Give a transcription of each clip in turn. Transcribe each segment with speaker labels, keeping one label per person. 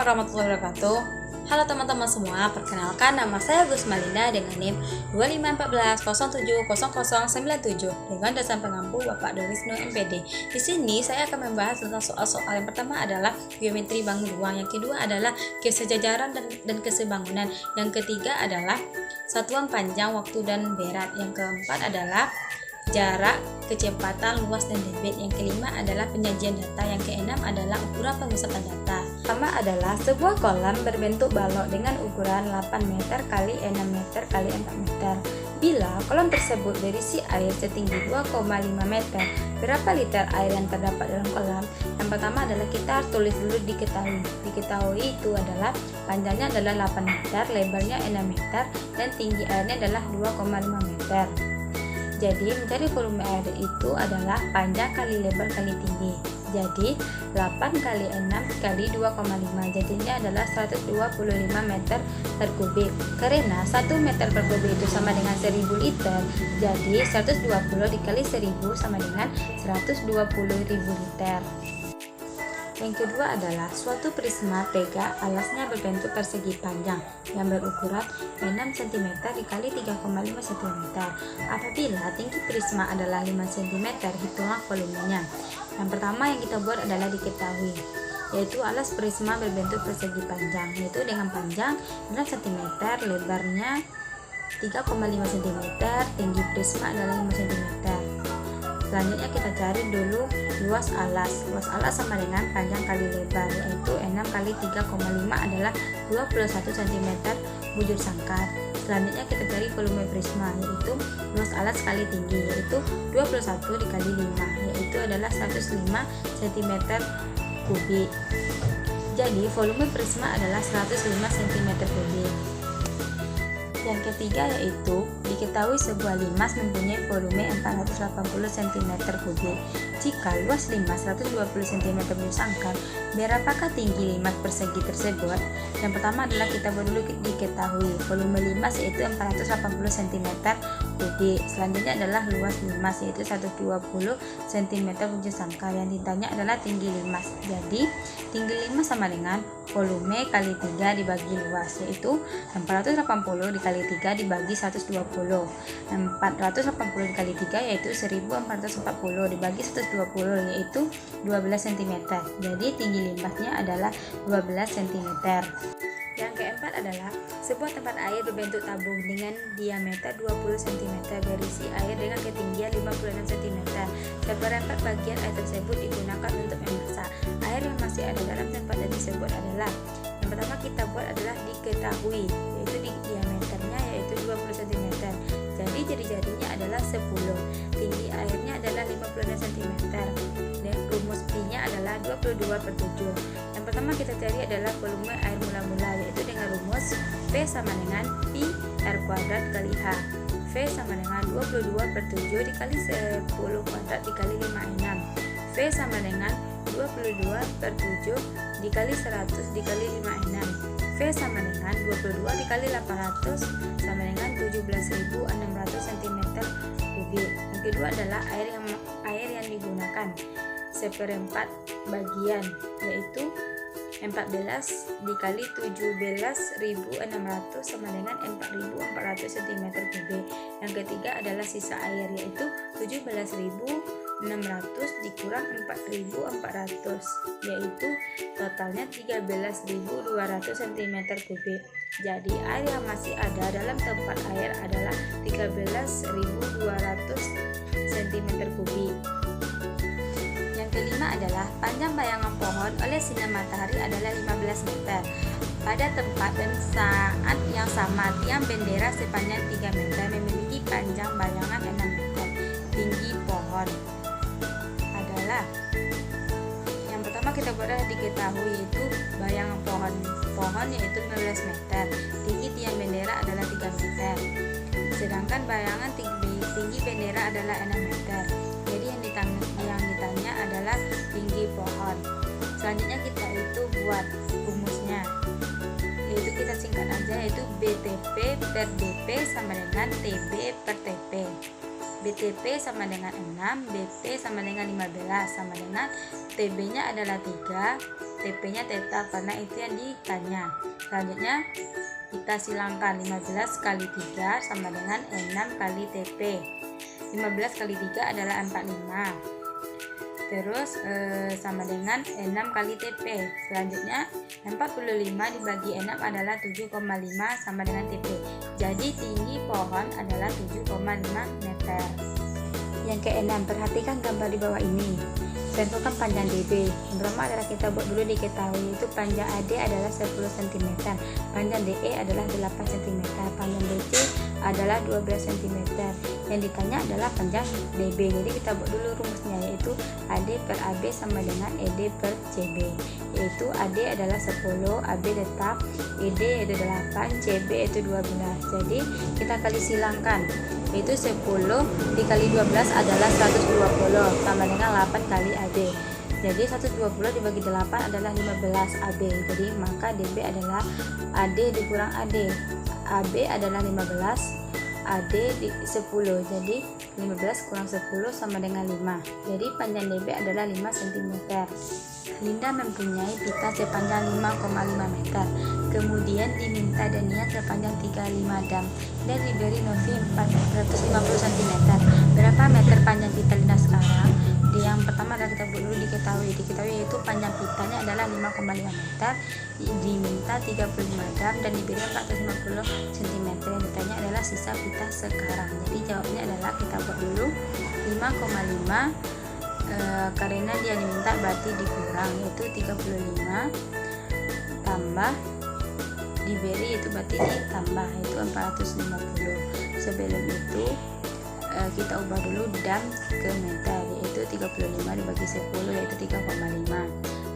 Speaker 1: warahmatullahi wabarakatuh. Halo teman-teman semua, perkenalkan nama saya Gus Malinda dengan NIM 2514070097 dengan dosen pengampu Bapak Dorisno MPD. Di sini saya akan membahas tentang soal-soal yang pertama adalah geometri bangun ruang, yang kedua adalah kesejajaran dan kesebangunan, yang ketiga adalah satuan panjang, waktu dan berat, yang keempat adalah jarak, kecepatan, luas, dan debit. Yang kelima adalah penyajian data. Yang keenam adalah ukuran pemusatan data. Pertama adalah sebuah kolam berbentuk balok dengan ukuran 8 meter x 6 meter x 4 meter. Bila kolam tersebut berisi air setinggi 2,5 meter, berapa liter air yang terdapat dalam kolam? Yang pertama adalah kita harus tulis dulu diketahui itu adalah panjangnya adalah 8 meter, lebarnya 6 meter, dan tinggi airnya adalah 2,5 meter. Jadi mencari volume air itu adalah panjang kali lebar kali tinggi. Jadi 8 kali 6 kali 2,5 jadinya adalah 125 meter per kubik. Karena 1 meter per kubik itu sama dengan 1000 liter, jadi 120 dikali 1000 sama dengan 120.000 liter. Yang kedua adalah suatu prisma tegak alasnya berbentuk persegi panjang yang berukuran 6 cm dikali 3,5 cm. Apabila tinggi prisma adalah 5 cm, hitunglah volumenya. Yang pertama yang kita buat adalah diketahui, yaitu alas prisma berbentuk persegi panjang, yaitu dengan panjang 6 cm, lebarnya 3,5 cm, tinggi prisma adalah 5 cm. Selanjutnya kita cari dulu luas alas. Luas alas sama dengan panjang kali lebar, yaitu 6 kali 3,5 adalah 21 cm bujur sangkar. Selanjutnya kita cari volume prisma, yaitu luas alas kali tinggi, yaitu 21 dikali 5, yaitu adalah 105 cm kubik. Jadi volume prisma adalah 105 cm kubik. Yang ketiga yaitu diketahui sebuah limas mempunyai volume 480 cm kubik. Jika luas limas 120 cm bujur sangkar, berapakah tinggi limas persegi tersebut? Yang pertama adalah kita dulu diketahui volume limas yaitu 480 cm kubik. Selanjutnya adalah luas limas yaitu 120 cm bujur sangkar. Yang ditanya adalah tinggi limas. Jadi tinggi limas sama dengan volume kali 3 dibagi luas, yaitu 480 dikali 3 dibagi 120. 480 dikali 3 yaitu 1440 dibagi 120, yaitu 12 cm. Jadi tinggi limasnya adalah 12 cm. Yang keempat adalah sebuah tempat air berbentuk tabung dengan diameter 20 cm berisi air dengan ketinggian 56 cm. Seperempat bagian air tersebut digunakan untuk memasak. Air yang masih ada dalam tempat tersebut adalah, yang pertama kita buat adalah diketahui, yaitu di diameternya yaitu 20 cm. Jadi jari-jarinya adalah 10. Tinggi airnya adalah 56 cm. Dan rumus P-nya adalah 22/7. Yang pertama kita cari adalah volume air mula-mula, yaitu dengan rumus V sama dengan Pi R kuadrat kali H. V sama dengan 22/7 dikali 10 kuadrat dikali 56. V sama dengan 22/7 dikali 100 dikali 56. V sama dengan 22 dikali 800 sama dengan 17.600 cm kubik. Yang kedua adalah air yang digunakan seperempat bagian, yaitu 14 dikali 17.600 sama dengan 4.400 cm kubik. Yang ketiga adalah sisa air, yaitu 17.600 dikurang 4.400, yaitu totalnya 13.200 cm kubik. Jadi air yang masih ada dalam tempat air adalah 13.200 cm kubik. Yang kelima adalah panjang bayangan pohon oleh sinar matahari adalah 15 meter. Pada tempat dan saat yang sama, tiang bendera sepanjang 3 meter memiliki panjang bayangan 6 meter. Tinggi pohon adalah, yang pertama kita boleh diketahui itu bayangan pohon yaitu 15 meter. Tinggi tiang bendera adalah 3 meter. Sedangkan bayangan tinggi bendera adalah 6 meter. Jadi yang ditanya adalah tinggi pohon. Selanjutnya kita itu buat rumusnya, yaitu kita singkat aja, yaitu BTP per DP sama dengan TB per TP. BTP sama dengan 6, BP sama dengan 15, sama dengan TB nya adalah 3, TP nya tetap karena itu yang ditanya. Selanjutnya kita silangkan 15 kali 3 sama dengan 6 kali TP. 15 kali 3 adalah 45. Terus sama dengan 6 kali TP. Selanjutnya 45 dibagi 6 adalah 7,5 sama dengan TP. Jadi tinggi pohon adalah 7,5 meter. Yang keenam, perhatikan gambar di bawah ini. Tentukan panjang DB. Yang pertama adalah kita buat dulu diketahui itu panjang AD adalah 10 cm, panjang DE adalah 8 cm, panjang DC adalah 12 cm. Yang ditanya adalah panjang DB. Jadi kita buat dulu rumusnya, yaitu AD per AB sama dengan ED per CB. Yaitu AD adalah 10, AB tetap, ED yaitu 8, CB yaitu 12. Jadi kita kali silangkan, yaitu 10 dikali 12 adalah 120 sama dengan 8 kali AB. Jadi 120 dibagi 8 adalah 15 AB. Jadi maka DB adalah AD dikurang AD. AB adalah 15, AD di 10. Jadi 15 kurang 10 sama dengan 5. Jadi panjang DB adalah 5 cm. Linda mempunyai pita sepanjang 5,5 meter. Kemudian diminta Dania sepanjang 35 dam dan diberi Novi 450 cm. Berapa meter panjang pita Linda sekarang? Yang pertama adalah kita dulu diketahui yaitu panjang pitanya adalah 5,5 meter, diminta 35 dam dan diberi 450 cm. Yang ditanya adalah sisa pita sekarang. Jadi jawabnya adalah kita buat dulu 5,5 karena dia diminta berarti dikurang, yaitu 35 tambah diberi itu berarti ditambah, yaitu 450. Sebelum itu kita ubah dulu dam ke meter, yaitu 35 dibagi 10 yaitu 3,5.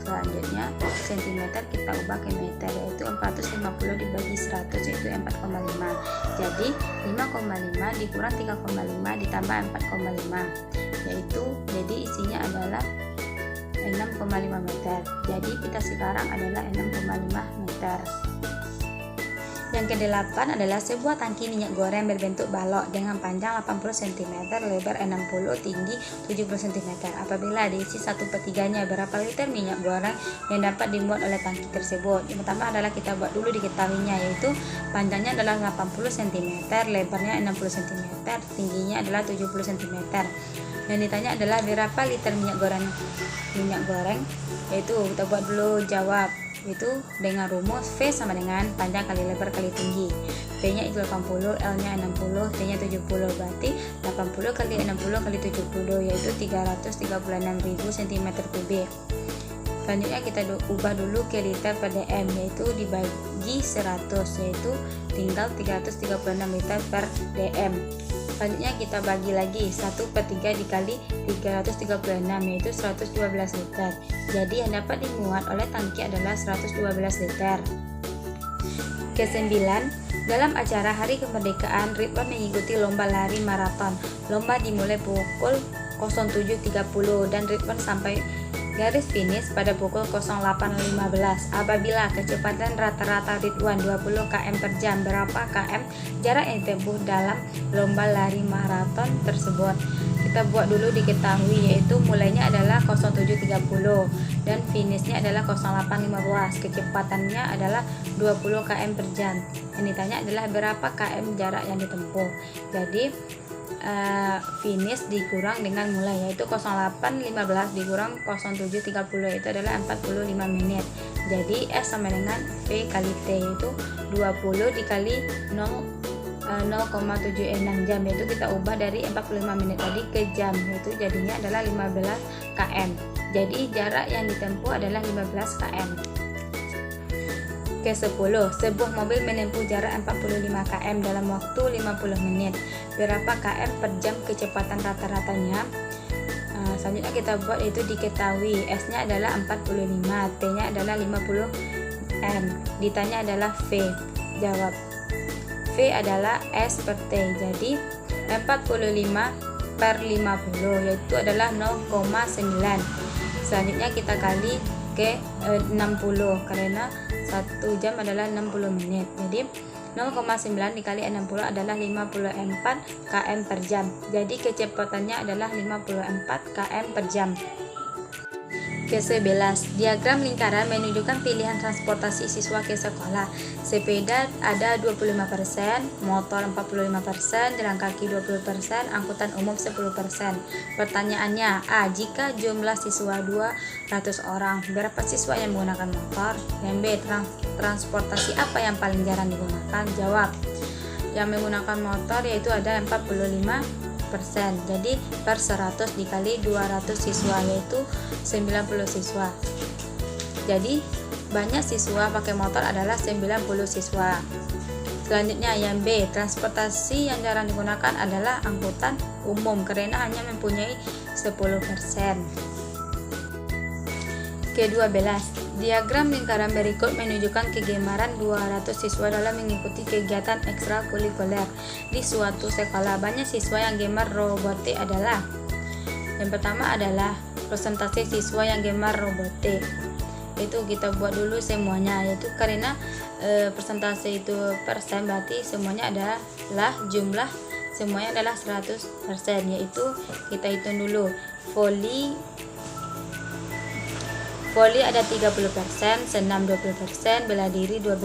Speaker 1: Selanjutnya cm kita ubah ke meter, yaitu 450 dibagi 100 yaitu 4,5. Jadi 5,5 dikurang 3,5 ditambah 4,5, yaitu jadi isinya adalah 6,5 meter. Jadi pita sekarang adalah 6,5 meter. Yang ke-8 adalah sebuah tangki minyak goreng berbentuk balok dengan panjang 80 cm, lebar 60, tinggi 70 cm. Apabila diisi 1/3-nya, berapa liter minyak goreng yang dapat dimuat oleh tangki tersebut? Yang pertama adalah kita buat dulu diketahuinya, yaitu panjangnya adalah 80 cm, lebarnya 60 cm, tingginya adalah 70 cm. Yang ditanya adalah berapa liter minyak goreng, yaitu kita buat dulu jawab, itu dengan rumus V sama dengan panjang kali lebar kali tinggi. V nya itu 80, L nya 60, T nya 70, berarti 80 kali 60 kali 70 yaitu 336.000 cm3. Selanjutnya kita ubah dulu ke liter per dm, yaitu dibagi 100, yaitu tinggal 336 liter per dm. Selanjutnya kita bagi lagi 1/3 dikali 336, yaitu 112 liter. Jadi yang dapat dimuat oleh tangki adalah 112 liter. Ke-9, dalam acara Hari Kemerdekaan, Ridwan mengikuti lomba lari maraton. Lomba dimulai pukul 07.30 dan Ridwan sampai garis finish pada pukul 08.15. Apabila kecepatan rata-rata Ridwan 20 km per jam, berapa km jarak yang ditempuh dalam lomba lari maraton tersebut? Kita buat dulu diketahui, yaitu mulainya adalah 07.30 dan finishnya adalah 08.15. Kecepatannya adalah 20 km per jam. Yang ditanya adalah berapa km jarak yang ditempuh. Jadi finish dikurang dengan mulai, yaitu 08.15 dikurang 07.30 itu adalah 45 menit. Jadi S sama dengan V kali T, yaitu 20 dikali 0,76 jam, yaitu kita ubah dari 45 menit tadi ke jam, yaitu jadinya adalah 15 km. Jadi jarak yang ditempuh adalah 15 km. Ke-10, sebuah mobil menempuh jarak 45 km dalam waktu 50 menit. Berapa km per jam kecepatan rata-ratanya? Selanjutnya kita buat, itu diketahui S nya adalah 45, T nya adalah 50 M. Ditanya adalah V. Jawab, V adalah S per T. Jadi 45 per 50 yaitu adalah 0,9. Selanjutnya kita kali ke 60 karena 1 jam adalah 60 menit. Jadi 0,9 dikali 60 adalah 54 km per jam. Jadi kecepatannya adalah 54 km per jam. Ke-11, diagram lingkaran menunjukkan pilihan transportasi siswa ke sekolah. Sepeda ada 25%, motor 45%, jalan kaki 20%, angkutan umum 10%. Pertanyaannya, A. Jika jumlah siswa 200 orang, berapa siswa yang menggunakan motor? Yang B. Transportasi apa yang paling jarang digunakan? Jawab. Yang menggunakan motor yaitu ada 45%. Jadi per 100 dikali 200 siswa yaitu 90 siswa. Jadi banyak siswa pakai motor adalah 90 siswa. Selanjutnya yang B, transportasi yang jarang digunakan adalah angkutan umum karena hanya mempunyai 10%. Ke-12, diagram lingkaran berikut menunjukkan kegemaran 200 siswa dalam mengikuti kegiatan ekstrakurikuler di suatu sekolah. Banyak siswa yang gemar robotik adalah, yang pertama adalah persentase siswa yang gemar robotik. Itu kita buat dulu semuanya, yaitu karena persentase itu persen, berarti semuanya adalah jumlah semuanya adalah 100%, yaitu kita hitung dulu. Voli ada 30%, senam 20%, bela diri 12%,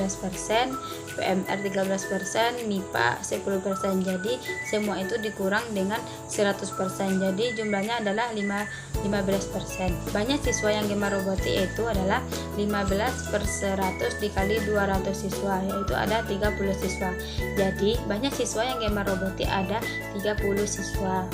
Speaker 1: PMR 13%, MIPA 10%. Jadi semua itu dikurang dengan 100%. Jadi jumlahnya adalah 15%. Banyak siswa yang gemar robotik itu adalah 15 per 100 dikali 200 siswa, yaitu ada 30 siswa. Jadi banyak siswa yang gemar robotik ada 30 siswa.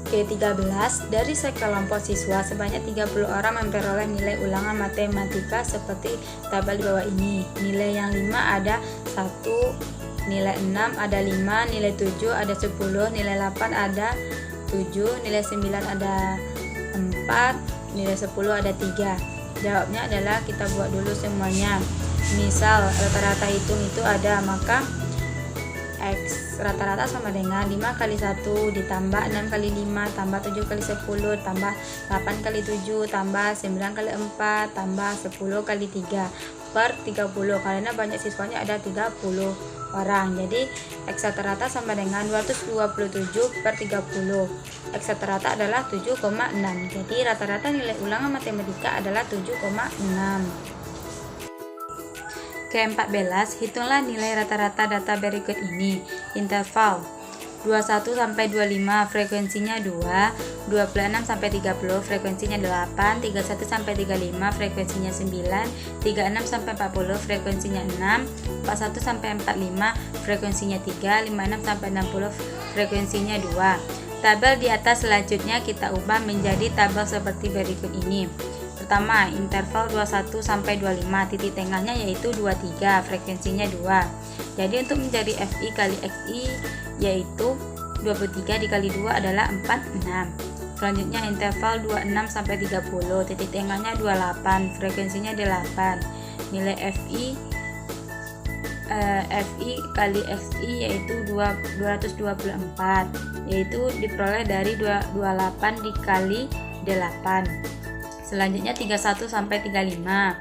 Speaker 1: Ke-13, dari sekelompok siswa sebanyak 30 orang memperoleh nilai ulangan matematika seperti tabel di bawah ini. Nilai yang 5 ada 1, nilai 6 ada 5, nilai 7 ada 10, nilai 8 ada 7, nilai 9 ada 4, nilai 10 ada 3. Jawabnya adalah kita buat dulu semuanya. Misal rata-rata hitung itu ada, maka X rata-rata sama dengan 5 kali 1 ditambah 6 kali 5 tambah 7 kali 10 tambah 8 kali 7 tambah 9 kali 4 tambah 10 kali 3 per 30, karena banyak siswanya ada 30 orang. Jadi X rata-rata sama dengan 227 per 30. X rata-rata adalah 7,6. Jadi rata-rata nilai ulangan matematika adalah 7,6. Ke-14, hitunglah nilai rata-rata data berikut ini. Interval 21 sampai 25 frekuensinya 2, 26 sampai 30 frekuensinya 8, 31 sampai 35 frekuensinya 9, 36 sampai 40 frekuensinya 6, 41 sampai 45 frekuensinya 3, 56 sampai 60 frekuensinya 2. Tabel di atas selanjutnya kita ubah menjadi tabel seperti berikut ini. Pertama, interval 21 sampai 25, titik tengahnya yaitu 23, frekuensinya 2. Jadi untuk mencari FI kali XI yaitu 23 dikali 2 adalah 46. Selanjutnya interval 26 sampai 30, titik tengahnya 28, frekuensinya 8. Nilai FI kali XI yaitu 224, yaitu diperoleh dari 28 dikali 8. Selanjutnya 31 sampai 35,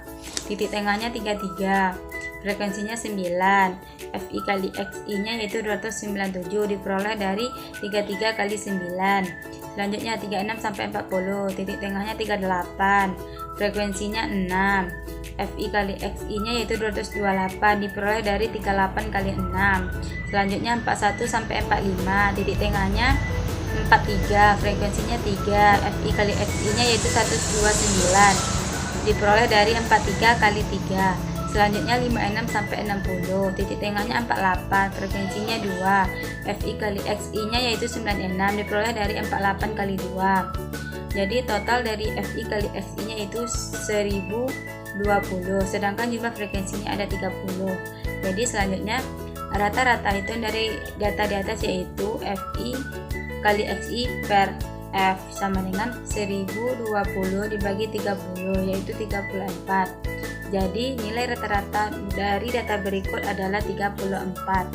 Speaker 1: titik tengahnya 33, frekuensinya 9. FI kali XI nya yaitu 297, diperoleh dari 33 kali 9. Selanjutnya 36 sampai 40, titik tengahnya 38, frekuensinya 6. FI kali XI nya yaitu 228, diperoleh dari 38 kali 6. Selanjutnya 41 sampai 45, titik tengahnya 43, frekuensinya 3, FI kali XI nya yaitu 129, diperoleh dari 43 kali 3. Selanjutnya 56 sampai 60, titik tengahnya 48, frekuensinya 2, FI kali XI nya yaitu 96, diperoleh dari 48 kali 2. Jadi total dari FI kali XI nya itu 1020, sedangkan jumlah frekuensinya ada 30. Jadi selanjutnya rata-rata itu dari data di atas yaitu FI kali XI per F sama dengan 1020 dibagi 30, yaitu 34. Jadi nilai rata-rata dari data berikut adalah 34.